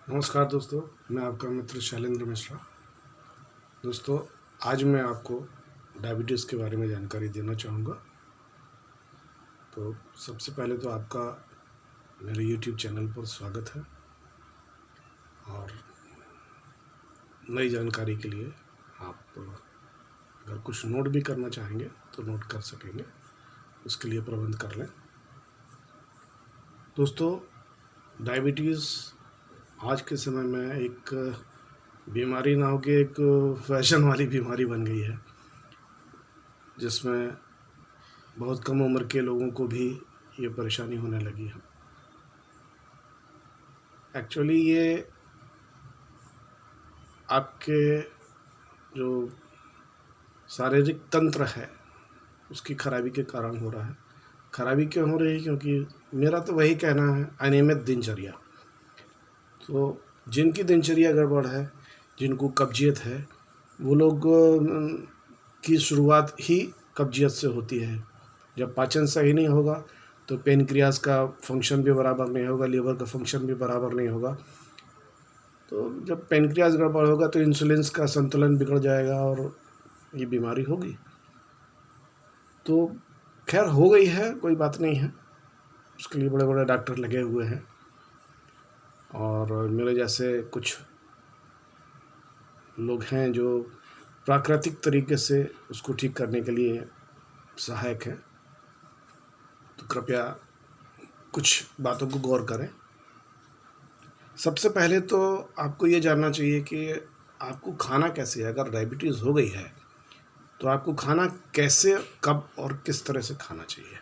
नमस्कार दोस्तों, मैं आपका मित्र शैलेंद्र मिश्रा। दोस्तों, आज मैं आपको डायबिटीज़ के बारे में जानकारी देना चाहूँगा। तो सबसे पहले तो आपका मेरे YouTube चैनल पर स्वागत है और नई जानकारी के लिए आप अगर कुछ नोट भी करना चाहेंगे तो नोट कर सकेंगे, उसके लिए प्रबंध कर लें। दोस्तों, डायबिटीज़ आज के समय में एक बीमारी ना हो के एक फैशन वाली बीमारी बन गई है, जिसमें बहुत कम उम्र के लोगों को भी ये परेशानी होने लगी है। एक्चुअली ये आपके जो शारीरिक तंत्र है उसकी खराबी के कारण हो रहा है। खराबी क्यों हो रही है? क्योंकि मेरा तो वही कहना है, अनियमित दिनचर्या। तो जिनकी दिनचर्या गड़बड़ है, जिनको कब्जियत है, वो लोग की शुरुआत ही कब्जियत से होती है। जब पाचन सही नहीं होगा तो पेनक्रियाज का फंक्शन भी बराबर नहीं होगा, लीवर का फंक्शन भी बराबर नहीं होगा। तो जब पेनक्रियाज गड़बड़ होगा तो इंसुलिन का संतुलन बिगड़ जाएगा और ये बीमारी होगी। तो खैर हो गई है, कोई बात नहीं है, उसके लिए बड़े बड़े डॉक्टर लगे हुए हैं और मेरे जैसे कुछ लोग हैं जो प्राकृतिक तरीके से उसको ठीक करने के लिए सहायक हैं। तो कृपया कुछ बातों को गौर करें। सबसे पहले तो आपको ये जानना चाहिए कि आपको खाना कैसे है। अगर डायबिटीज़ हो गई है तो आपको खाना कैसे, कब और किस तरह से खाना चाहिए।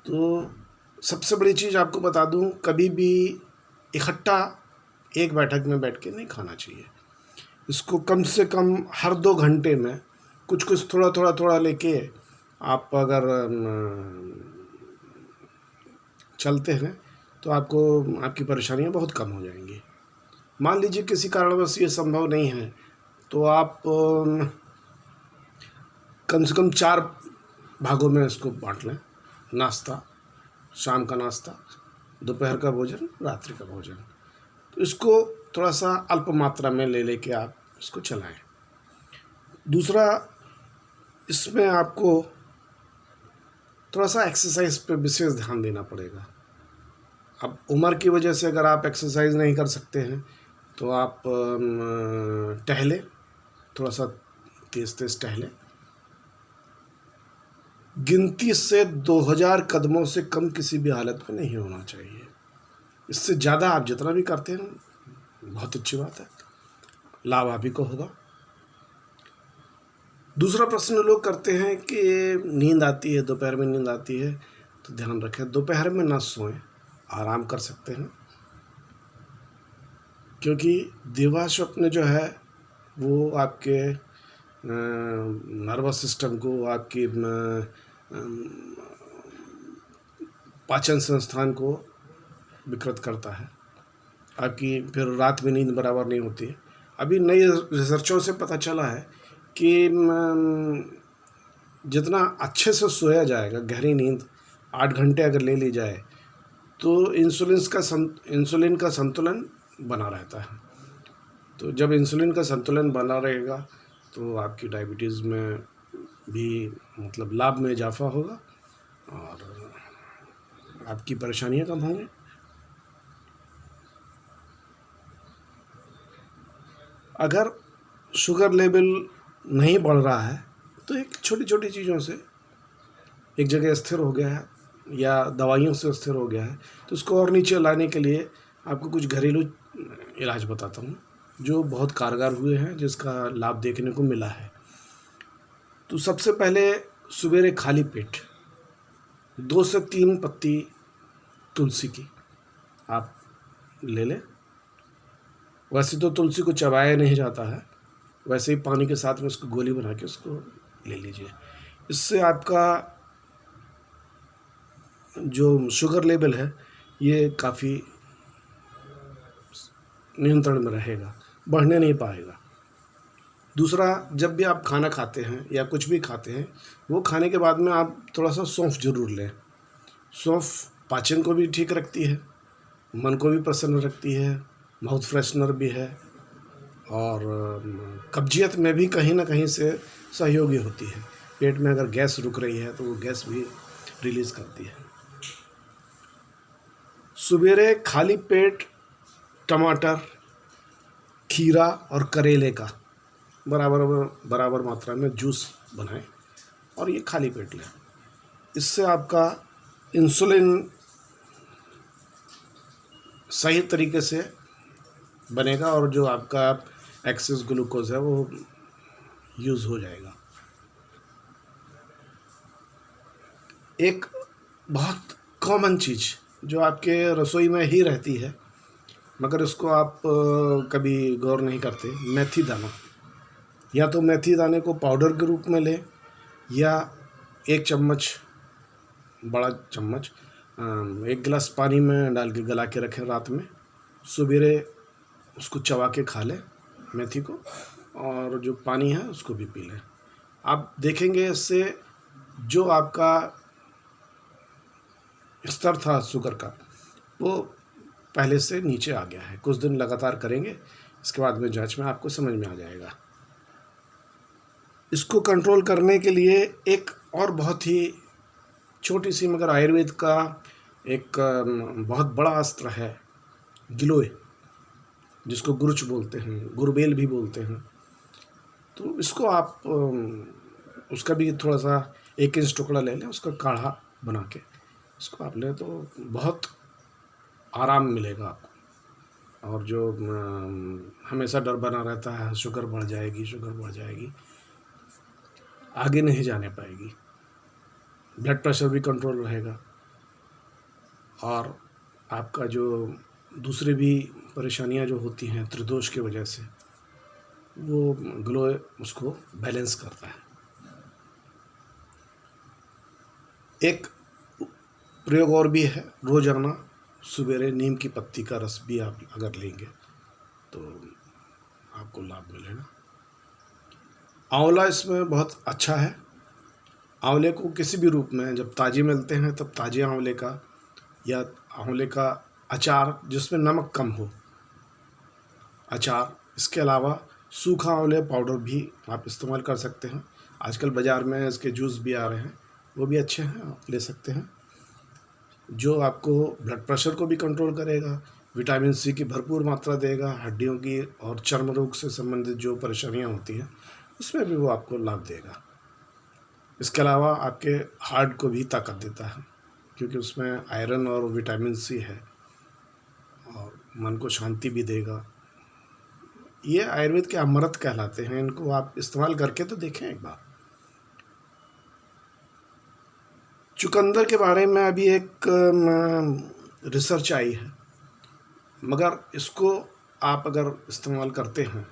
तो सबसे बड़ी चीज़ आपको बता दूं, कभी भी इकट्ठा एक बैठक में बैठ के नहीं खाना चाहिए। इसको कम से कम हर 2 घंटे में कुछ कुछ थोड़ा लेके आप अगर चलते हैं तो आपको आपकी परेशानियां बहुत कम हो जाएंगी। मान लीजिए किसी कारणवश ये संभव नहीं है तो आप कम से कम 4 भागों में इसको बांट लें। नाश्ता, शाम का नाश्ता, दोपहर का भोजन, रात्रि का भोजन। तो इसको थोड़ा सा अल्प मात्रा में लेके आप इसको चलाएं। दूसरा, इसमें आपको थोड़ा सा एक्सरसाइज पे विशेष ध्यान देना पड़ेगा। अब उम्र की वजह से अगर आप एक्सरसाइज नहीं कर सकते हैं तो आप टहलें, थोड़ा सा तेज़ टहलें। गिनती से 2000 कदमों से कम किसी भी हालत में नहीं होना चाहिए। इससे ज़्यादा आप जितना भी करते हैं बहुत अच्छी बात है, लाभ आप ही को होगा। दूसरा प्रश्न लोग करते हैं कि नींद आती है, दोपहर में नींद आती है, तो ध्यान रखें दोपहर में ना सोएं, आराम कर सकते हैं। क्योंकि दिवा स्वप्न जो है वो आपके नर्वस सिस्टम को, आपकी पाचन संस्थान को विकृत करता है। आपकी फिर रात में नींद बराबर नहीं होती है। अभी नई रिसर्चों से पता चला है कि जितना अच्छे से सोया जाएगा, गहरी नींद 8 घंटे अगर ले ली जाए तो इंसुलिन का संतुलन बना रहता है। तो जब इंसुलिन का संतुलन बना रहेगा तो आपकी डायबिटीज़ में भी मतलब लाभ में इजाफा होगा और आपकी परेशानियां कम होंगी। अगर शुगर लेवल नहीं बढ़ रहा है तो एक छोटी छोटी चीज़ों से एक जगह स्थिर हो गया है या दवाइयों से स्थिर हो गया है तो उसको और नीचे लाने के लिए आपको कुछ घरेलू इलाज बताता हूँ जो बहुत कारगर हुए हैं, जिसका लाभ देखने को मिला है। तो सबसे पहले सवेरे खाली पेट 2 से 3 पत्ती तुलसी की आप ले लें। वैसे तो तुलसी को चबाया नहीं जाता है, वैसे ही पानी के साथ में उसको गोली बना के उसको ले लीजिए। इससे आपका जो शुगर लेवल है ये काफ़ी नियंत्रण में रहेगा, बढ़ने नहीं पाएगा। दूसरा, जब भी आप खाना खाते हैं या कुछ भी खाते हैं, वो खाने के बाद में आप थोड़ा सा सौंफ ज़रूर लें। सौंफ पाचन को भी ठीक रखती है मन को भी प्रसन्न रखती है, माउथ फ्रेशनर भी है, और कब्जियत में भी कहीं ना कहीं से सहयोगी होती है। पेट में अगर गैस रुक रही है तो वो गैस भी रिलीज़ करती है। सवेरे खाली पेट टमाटर, खीरा और करेले का बराबर बराबर मात्रा में जूस बनाएं और ये खाली पेट लें। इससे आपका इंसुलिन सही तरीके से बनेगा और जो आपका एक्सेस ग्लूकोज है वो यूज़ हो जाएगा। एक बहुत कॉमन चीज़ जो आपके रसोई में ही रहती है मगर उसको आप कभी गौर नहीं करते, मेथी दाना। या तो मेथी दाने को पाउडर के रूप में लें या एक चम्मच, बड़ा चम्मच, 1 गिलास पानी में डाल के गला के रखें रात में, सवेरे उसको चबा के खा लें मेथी को, और जो पानी है उसको भी पी लें। आप देखेंगे इससे जो आपका स्तर था शुगर का वो पहले से नीचे आ गया है। कुछ दिन लगातार करेंगे, इसके बाद में जांच में आपको समझ में आ जाएगा। इसको कंट्रोल करने के लिए एक और बहुत ही छोटी सी मगर आयुर्वेद का एक बहुत बड़ा अस्त्र है, गिलोय, जिसको गुरुच बोलते हैं, गुरुबेल भी बोलते हैं। तो इसको आप उसका भी थोड़ा सा 1 इंच टुकड़ा ले लें, उसका काढ़ा बना के इसको आप लें तो बहुत आराम मिलेगा आपको। और जो हमेशा डर बना रहता है शुगर बढ़ जाएगी, आगे नहीं जाने पाएगी। ब्लड प्रेशर भी कंट्रोल रहेगा और आपका जो दूसरे भी परेशानियां जो होती हैं त्रिदोष की वजह से, वो ग्लो उसको बैलेंस करता है। एक प्रयोग और भी है, रोजाना सवेरे नीम की पत्ती का रस भी आप अगर लेंगे तो आपको लाभ मिलेगा। आंवला इसमें बहुत अच्छा है। आंवले को किसी भी रूप में जब ताजे मिलते हैं तब ताजे आंवले का या आंवले का अचार जिसमें नमक कम हो, अचार। इसके अलावा सूखा आंवले पाउडर भी आप इस्तेमाल कर सकते हैं। आजकल बाज़ार में इसके जूस भी आ रहे हैं, वो भी अच्छे हैं, आप ले सकते हैं। जो आपको ब्लड प्रेशर को भी कंट्रोल करेगा, विटामिन सी की भरपूर मात्रा देगा, हड्डियों की और चर्म रोग से संबंधित जो परेशानियां होती हैं उसमें भी वो आपको लाभ देगा। इसके अलावा आपके हार्ट को भी ताकत देता है क्योंकि उसमें आयरन और विटामिन सी है, और मन को शांति भी देगा। ये आयुर्वेद के अमृत कहलाते हैं, इनको आप इस्तेमाल करके तो देखें एक बार। चुकंदर के बारे में अभी एक रिसर्च आई है, मगर इसको आप अगर इस्तेमाल करते हैं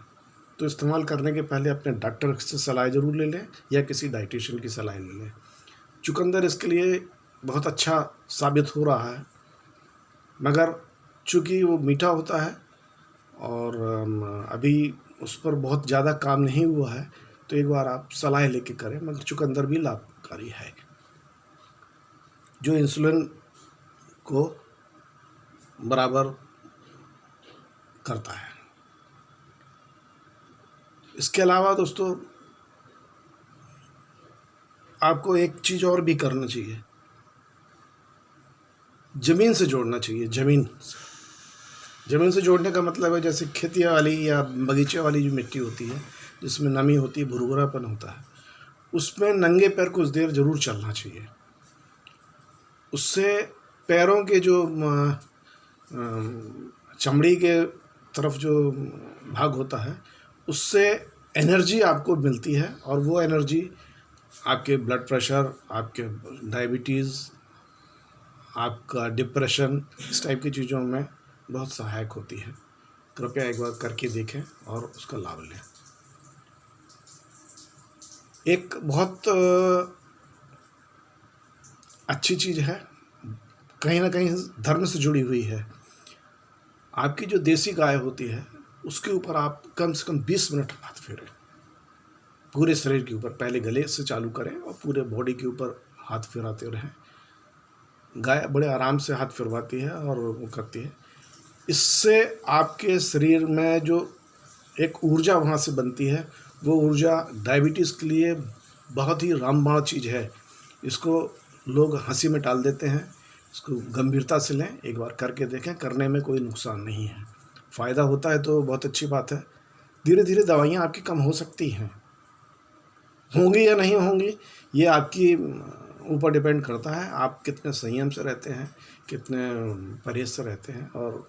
तो इस्तेमाल करने के पहले अपने डॉक्टर से सलाह ज़रूर ले लें या किसी डाइटिशियन की सलाह ले लें। चुकंदर इसके लिए बहुत अच्छा साबित हो रहा है, मगर चूँकि वो मीठा होता है और अभी उस पर बहुत ज़्यादा काम नहीं हुआ है, तो एक बार आप सलाह लेके करें। मगर चुकंदर भी लाभकारी है, जो इंसुलिन को बराबर करता है। इसके अलावा दोस्तों आपको एक चीज़ और भी करना चाहिए, ज़मीन से जोड़ना चाहिए। ज़मीन से जोड़ने का मतलब है जैसे खेती वाली या बगीचे वाली जो मिट्टी होती है जिसमें नमी होती है, भुरभुरापन होता है, उसमें नंगे पैर कुछ देर ज़रूर चलना चाहिए। उससे पैरों के जो चमड़ी के तरफ जो भाग होता है उससे एनर्जी आपको मिलती है, और वो एनर्जी आपके ब्लड प्रेशर, आपके डायबिटीज़, आपका डिप्रेशन, इस टाइप की चीज़ों में बहुत सहायक होती है। कृपया एक बार करके देखें और उसका लाभ लें। एक बहुत अच्छी चीज़ है, कहीं ना कहीं धर्म से जुड़ी हुई है। आपकी जो देसी गाय होती है उसके ऊपर आप कम से कम 20 मिनट हाथ फेरें, पूरे शरीर के ऊपर। पहले गले से चालू करें और पूरे बॉडी के ऊपर हाथ फिराते रहें। गाय बड़े आराम से हाथ फिरवाती है और वो करती है। इससे आपके शरीर में जो एक ऊर्जा वहाँ से बनती है, वो ऊर्जा डायबिटीज़ के लिए बहुत ही रामबाण चीज़ है। इसको लोग हंसी में टाल देते हैं, इसको गंभीरता से लें, एक बार करके देखें, करने में कोई नुकसान नहीं है। फ़ायदा होता है तो बहुत अच्छी बात है। धीरे धीरे दवाइयाँ आपकी कम हो सकती हैं, होंगी या नहीं होंगी ये आपकी ऊपर डिपेंड करता है। आप कितने संयम से रहते हैं, कितने परहेज से रहते हैं, और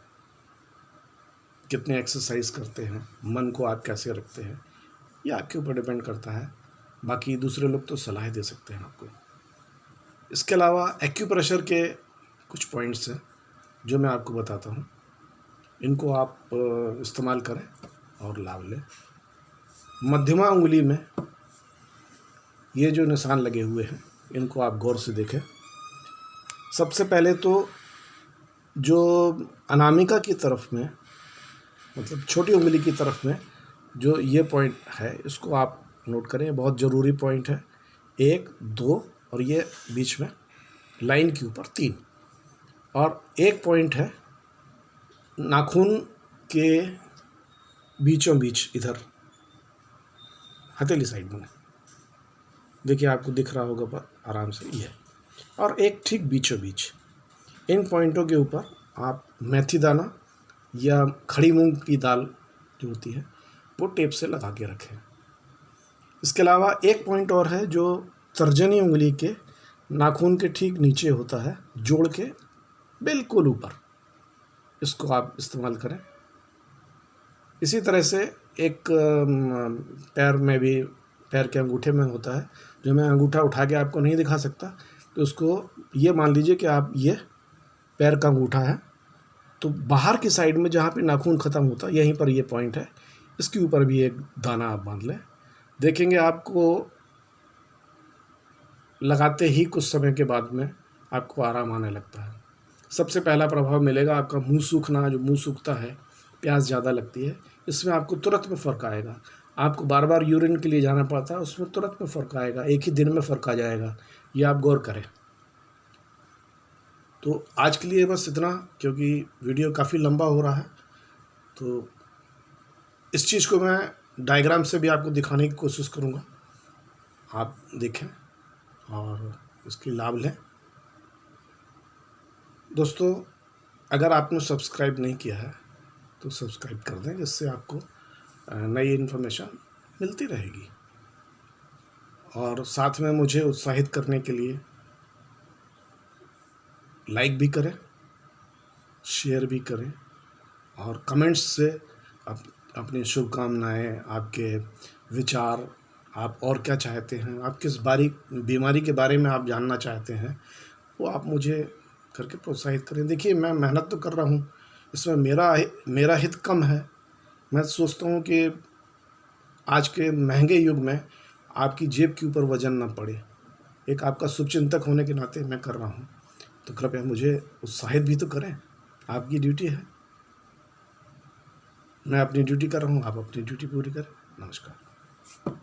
कितने एक्सरसाइज करते हैं, मन को आप कैसे रखते हैं, ये आपके ऊपर डिपेंड करता है। बाकी दूसरे लोग तो सलाह दे सकते हैं आपको। इसके अलावा एक्यूप्रेशर के कुछ पॉइंट्स हैं जो मैं आपको बताता हूँ, इनको आप इस्तेमाल करें और लाभ लें। मध्यमा उंगली में ये जो निशान लगे हुए हैं, इनको आप गौर से देखें। सबसे पहले तो जो अनामिका की तरफ में, मतलब छोटी उंगली की तरफ में जो ये पॉइंट है, इसको आप नोट करें, बहुत ज़रूरी पॉइंट है। 1, 2 और ये बीच में लाइन के ऊपर 3, और एक पॉइंट है नाखून के बीचों बीच, इधर हथेली साइड में, देखिए आपको दिख रहा होगा पर आराम से, ये, और एक ठीक बीचों बीच। इन पॉइंटों के ऊपर आप मेथी दाना या खड़ी मूंग की दाल जो होती है वो टेप से लगा के रखें। इसके अलावा एक पॉइंट और है जो तर्जनी उंगली के नाखून के ठीक नीचे होता है, जोड़ के बिल्कुल ऊपर, इसको आप इस्तेमाल करें। इसी तरह से एक पैर में भी, पैर के अंगूठे में होता है, जो मैं अंगूठा उठा के आपको नहीं दिखा सकता, तो उसको ये मान लीजिए कि आप, ये पैर का अंगूठा है, तो बाहर की साइड में जहाँ पे नाखून ख़त्म होता है, यहीं पर ये पॉइंट है, इसके ऊपर भी एक दाना आप बांध लें। देखेंगे आपको लगाते ही कुछ समय के बाद में आपको आराम आने लगता है। सबसे पहला प्रभाव मिलेगा आपका मुंह सूखना, जो मुंह सूखता है, प्यास ज़्यादा लगती है, इसमें आपको तुरंत में फ़र्क आएगा। आपको बार बार यूरिन के लिए जाना पड़ता है, उसमें तुरंत में फ़र्क आएगा, एक ही दिन में फ़र्क आ जाएगा, ये आप गौर करें। तो आज के लिए बस इतना, क्योंकि वीडियो काफ़ी लंबा हो रहा है, तो इस चीज़ को मैं डायग्राम से भी आपको दिखाने की कोशिश करूँगा, आप देखें और इसकी लाभ लें। दोस्तों, अगर आपने सब्सक्राइब नहीं किया है तो सब्सक्राइब कर दें, जिससे आपको नई इन्फॉर्मेशन मिलती रहेगी। और साथ में मुझे उत्साहित करने के लिए लाइक भी करें, शेयर भी करें, और कमेंट्स से अपनी शुभकामनाएं, आपके विचार, आप और क्या चाहते हैं, आप किस बीमारी के बारे में आप जानना चाहते हैं, वो आप मुझे करके प्रोत्साहित करें। देखिए, मैं मेहनत तो कर रहा हूँ, इसमें मेरा हित कम है। मैं सोचता हूँ कि आज के महंगे युग में आपकी जेब के ऊपर वजन ना पड़े, एक आपका शुभचिंतक होने के नाते मैं कर रहा हूँ, तो कृपया मुझे उत्साहित भी तो करें, आपकी ड्यूटी है। मैं अपनी ड्यूटी कर रहा हूँ, आप अपनी ड्यूटी पूरी करें। नमस्कार।